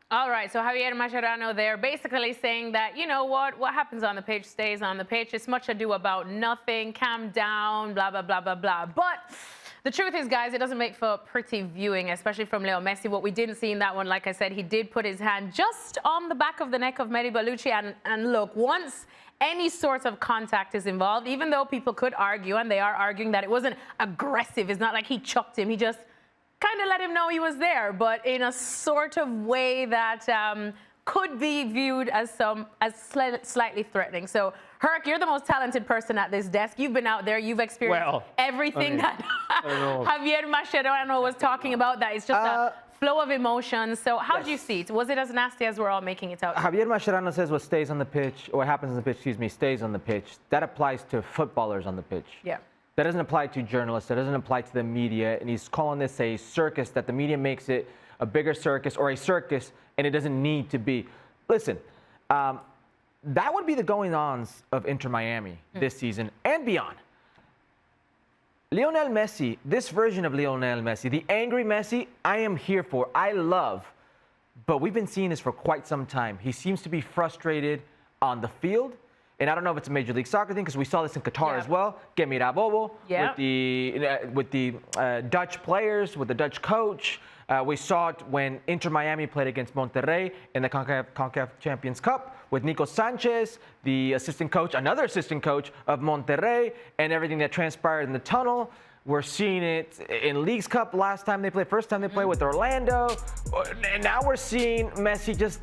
All right, so Javier Mascherano there basically saying that, you know what happens on the pitch stays on the pitch. It's much ado about nothing, calm down, blah, blah, blah, blah, blah. But the truth is, guys, it doesn't make for pretty viewing, especially from Leo Messi. What we didn't see in that one, like I said, he did put his hand just on the back of the neck of Mehdi Ballouchy. And look, once any sort of contact is involved, even though people could argue, and they are arguing that it wasn't aggressive, it's not like he chucked him, he just kind of let him know he was there, but in a sort of way that could be viewed as slightly threatening. So, Herc, you're the most talented person at this desk. You've been out there. You've experienced everything that Javier Mascherano was talking about. That it's just a flow of emotions. So how do you see it? Was it as nasty as we're all making it out? Javier Mascherano says what stays on the pitch, or what happens on the pitch, stays on the pitch. That applies to footballers on the pitch. Yeah. That doesn't apply to journalists. That doesn't apply to the media. And he's calling this a circus, that the media makes it a bigger circus or a circus, and it doesn't need to be. Listen, that would be the going-ons of Inter Miami this season and beyond. Lionel Messi, this version of Lionel Messi, the angry Messi, I am here for. I love. But we've been seeing this for quite some time. He seems to be frustrated on the field. And I don't know if it's a Major League Soccer thing, because we saw this in Qatar as well. Get me that bobo with the Dutch players, with the Dutch coach. We saw it when Inter Miami played against Monterrey in the CONCACAF Champions Cup with Nico Sanchez, the assistant coach, another assistant coach of Monterrey, and everything that transpired in the tunnel. We're seeing it in Leagues Cup last time they played, first time they played with Orlando. And now we're seeing Messi just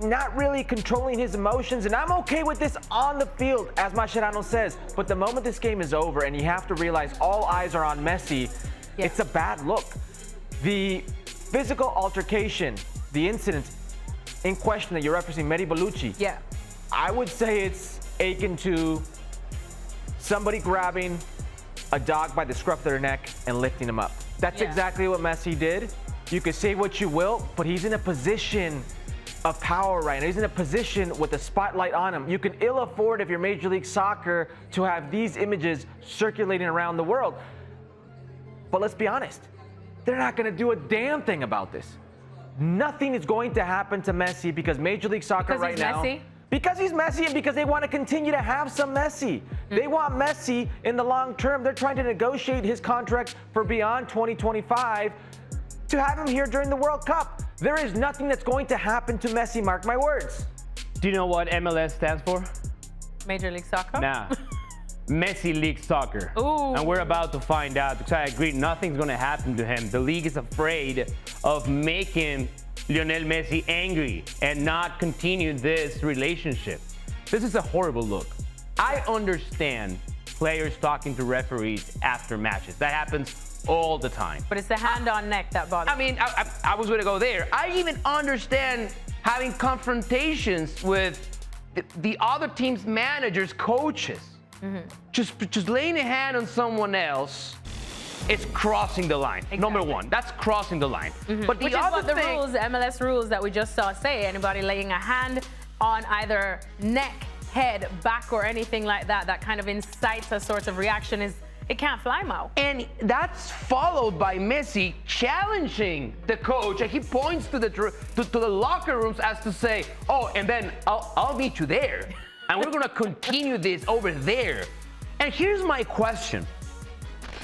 not really controlling his emotions, and I'm okay with this on the field, as Mascherano says. But the moment this game is over and you have to realize all eyes are on Messi, it's a bad look. The physical altercation, the incident in question that you're referencing, Mehdi Ballouchy, I would say it's akin to somebody grabbing a dog by the scruff of their neck and lifting him up. That's exactly what Messi did. You could say what you will, but he's in a position of power right now. He's in a position with the spotlight on him. You can ill afford, if you're Major League Soccer, to have these images circulating around the world. But let's be honest, they're not going to do a damn thing about this. Nothing is going to happen to Messi because Major League Soccer right now. Because he's Messi, and because they want to continue to have some Messi. They want Messi in the long term. They're trying to negotiate his contract for beyond 2025 to have him here during the World Cup. There is nothing that's going to happen to Messi, mark my words. Do you know what MLS stands for? Major League Soccer? Nah. Messi League Soccer. Ooh. And we're about to find out, because I agree, nothing's going to happen to him. The league is afraid of making Lionel Messi angry and not continue this relationship. This is a horrible look. I understand players talking to referees after matches. That happens all the time. But it's the hand on neck that bothers me. I mean, I was going to go there. I even understand having confrontations with the other team's managers, coaches. Just laying a hand on someone else is crossing the line. Number one, that's crossing the line. But the Which is what the rules, the MLS rules that we just saw say. Anybody laying a hand on either neck, head, back, or anything like that, that kind of incites a sort of reaction, it can't fly, Mo. And that's followed by Messi challenging the coach, and he points to the locker rooms as to say, oh, and then I'll meet you there, and we're gonna continue this over there. And here's my question.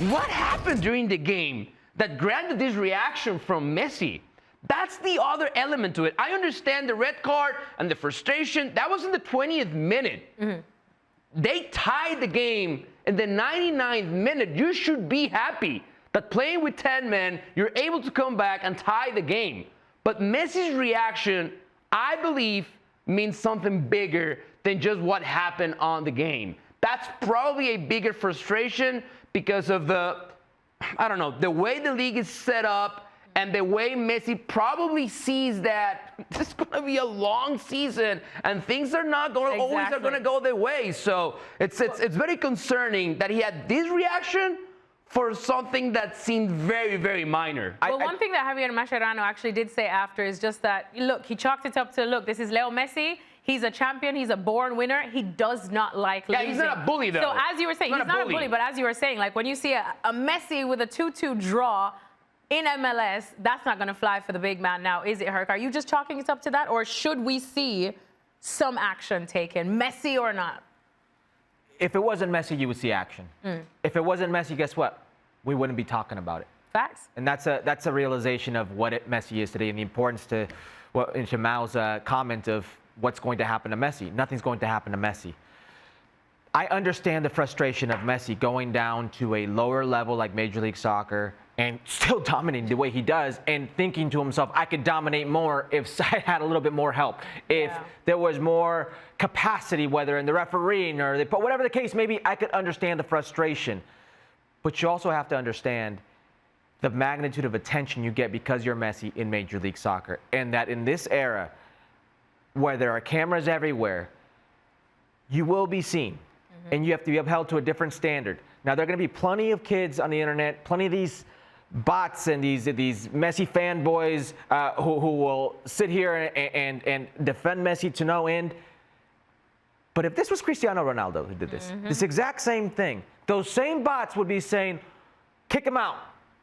What happened during the game that granted this reaction from Messi? That's the other element to it. I understand the red card and the frustration. That was in the 20th minute. They tied the game in the 99th minute. You should be happy that playing with 10 men, you're able to come back and tie the game. But Messi's reaction, I believe, means something bigger than just what happened on the game. That's probably a bigger frustration because of the way the league is set up and the way Messi probably sees that this is going to be a long season and things are not going to always are going to go their way. So it's very concerning that he had this reaction for something that seemed very, very minor. Well, one thing that Javier Mascherano actually did say after is just that, look, he chalked it up to, look, this is Leo Messi. He's a champion. He's a born winner. He does not like losing. Yeah, he's not a bully, though. So as you were saying, he's not a bully, but as you were saying, like when you see a Messi with a 2-2 draw, in MLS, that's not going to fly for the big man now, is it, Herc? Are you just chalking it up to that, or should we see some action taken, Messi or not? If it wasn't Messi, you would see action. If it wasn't Messi, guess what? We wouldn't be talking about it. Facts. And that's a realization of what Messi is today and the importance to Mao's comment of what's going to happen to Messi. Nothing's going to happen to Messi. I understand the frustration of Messi going down to a lower level like Major League Soccer and still dominating the way he does and thinking to himself, I could dominate more if I had a little bit more help, if there was more capacity, whether in the refereeing or whatever the case may be. I could understand the frustration. But you also have to understand the magnitude of attention you get because you're Messi in Major League Soccer, and that in this era where there are cameras everywhere, you will be seen. And you have to be upheld to a different standard. Now, there are going to be plenty of kids on the internet, plenty of these bots and these Messi fanboys who will sit here and defend Messi to no end. But if this was Cristiano Ronaldo who did this, this exact same thing, those same bots would be saying, kick him out,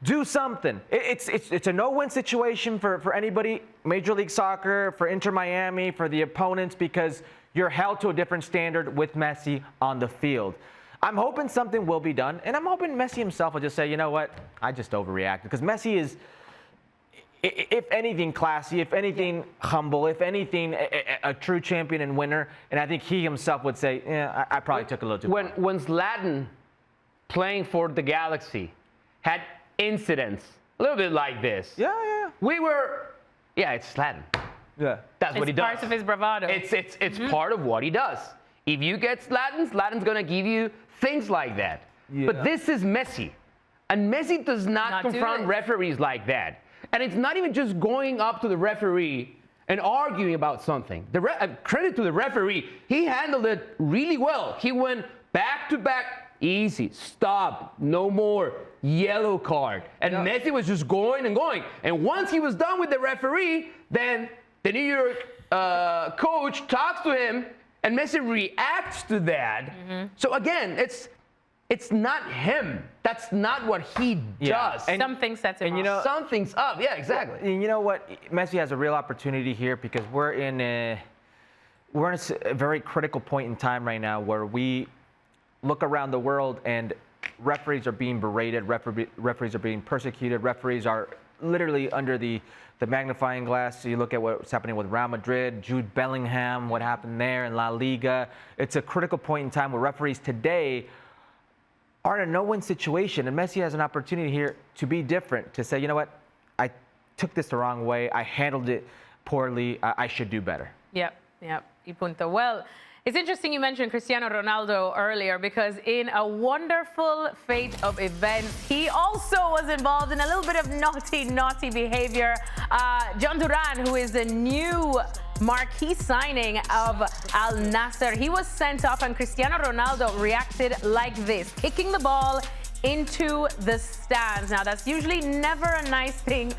do something. It's a no-win situation for anybody, Major League Soccer, for Inter Miami, for the opponents, because you're held to a different standard with Messi on the field. I'm hoping something will be done, and I'm hoping Messi himself will just say, you know what, I just overreacted. Because Messi is, if anything, classy, if anything, humble, if anything, a true champion and winner. And I think he himself would say, yeah, I probably took a little too far. When Zlatan, playing for the Galaxy, had incidents a little bit like this. Yeah. It's Zlatan. Yeah. That's what he does. It's part of his bravado. It's part of what he does. If you get Zlatan's going to give you things like that. Yeah. But this is Messi. And Messi does not confront referees like that. And it's not even just going up to the referee and arguing about something. Credit to the referee. He handled it really well. He went back to back, easy, stop, no more, yellow card. And Messi was just going and going. And once he was done with the referee, then the New York coach talks to him, and Messi reacts to that. So again, it's not him. That's not what he does. And something sets him off. Something's up. Yeah, exactly. And you know what? Messi has a real opportunity here because we're in a very critical point in time right now where we look around the world and referees are being berated, referees are being persecuted, referees are literally under the magnifying glass. So you look at what's happening with Real Madrid, Jude Bellingham, what happened there in La Liga. It's a critical point in time where referees today are in a no-win situation, and Messi has an opportunity here to be different, to say, you know what, I took this the wrong way, I handled it poorly, I should do better. Yep, y punto. Well, it's interesting you mentioned Cristiano Ronaldo earlier because in a wonderful fate of events, he also was involved in a little bit of naughty behavior. John Duran, who is a new marquee signing of Al Nassr, he was sent off, and Cristiano Ronaldo reacted like this, kicking the ball into the stands. Now, that's usually never a nice thing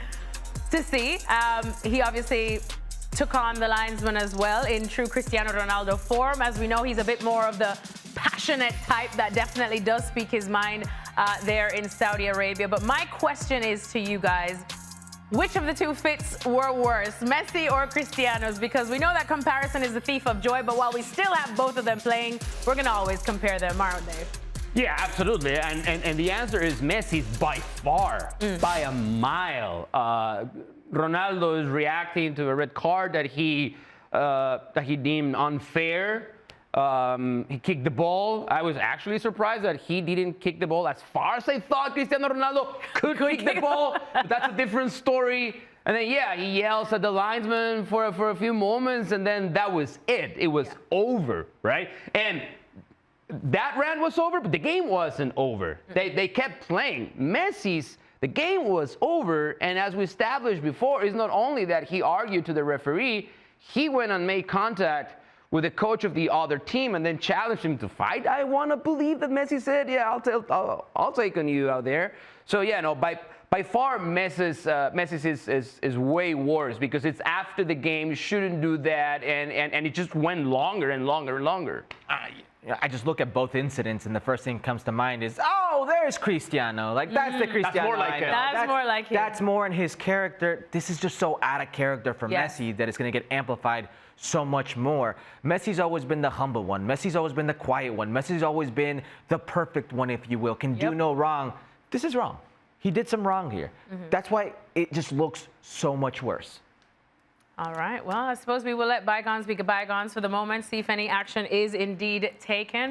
to see. He obviously took on the linesman as well in true Cristiano Ronaldo form. As we know, he's a bit more of the passionate type that definitely does speak his mind there in Saudi Arabia. But my question is to you guys, which of the two fits were worse, Messi or Cristiano's? Because we know that comparison is the thief of joy, but while we still have both of them playing, we're going to always compare them, aren't they? Yeah, absolutely. And the answer is Messi's by far, by a mile. Ronaldo is reacting to a red card that he deemed unfair. He kicked the ball. I was actually surprised that he didn't kick the ball as far as I thought Cristiano Ronaldo could kick the ball. But that's a different story. And then, he yells at the linesman for a few moments, and then that was it. It was over, right? And that rant was over, but the game wasn't over. They kept playing. The game was over, and as we established before, it's not only that he argued to the referee, he went and made contact with the coach of the other team and then challenged him to fight. I want to believe that Messi said, I'll take on you out there. So by far Messi's is way worse because it's after the game. You shouldn't do that, and it just went longer and longer and longer. I just look at both incidents, and the first thing that comes to mind is, oh, there's Cristiano. Like, that's the Cristiano. more like I him. know. That's more like him. That's more in his character. This is just so out of character for Yes. Messi that it's going to get amplified so much more. Messi's always been the humble one. Messi's always been the quiet one. Messi's always been the perfect one, if you will, can do Yep. no wrong. This is wrong. He did some wrong here. That's why it just looks so much worse. All right. Well, I suppose we will let bygones be bygones for the moment, see if any action is indeed taken.